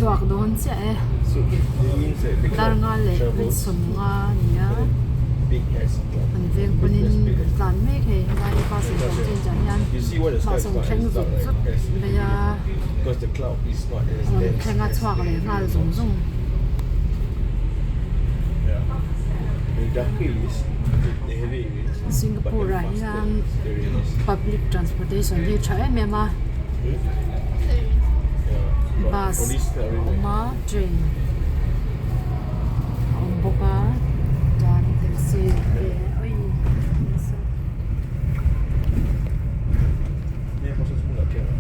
chuak don che e dar nga le rin som nga nia an veng panin tlan me khe ngai pa se jong chen jan yan ma song thleng zut zut be ya because the cloud is not as dense. thleng a chuak le ngal zong zong Yeah. The darker is the heavy it is. Singapore ra hian public transportation hi tha em em a bus ma train boka dan taxi oi Ni pasal semua nak kira.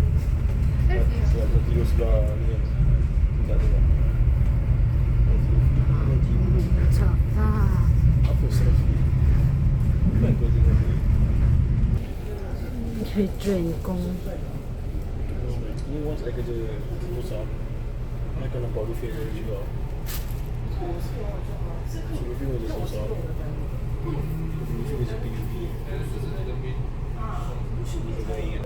Sebab tidur sebelah ni tak dengar. chakta Apa selfie? Bukan kau tengok ni. train kong Ni once I kerja besar, I akan nampak Rufi juga. So Rufi kerja besar. Rufi kerja PUB. Rufi kerja baik.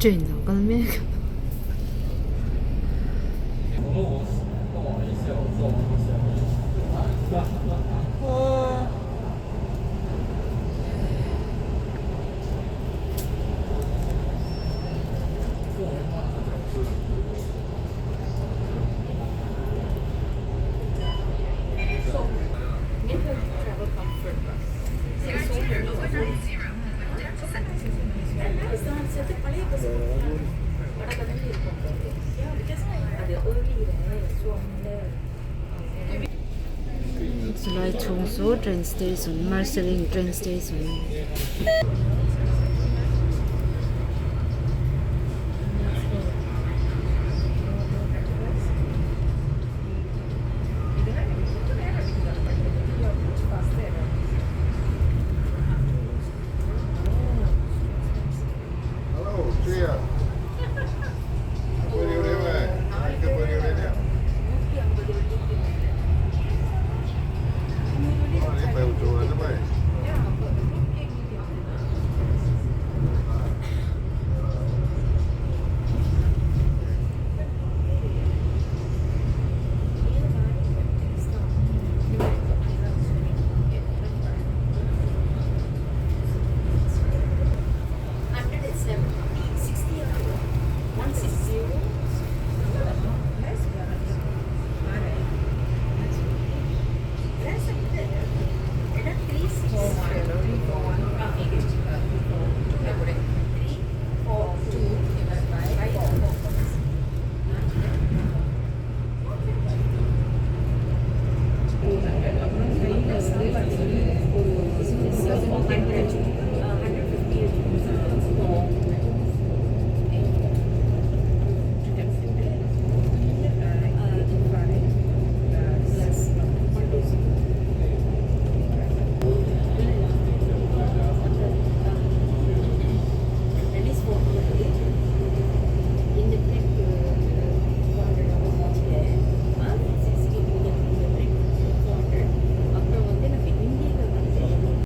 train nào con biết Lai Chung Su train station, Marsiling train station.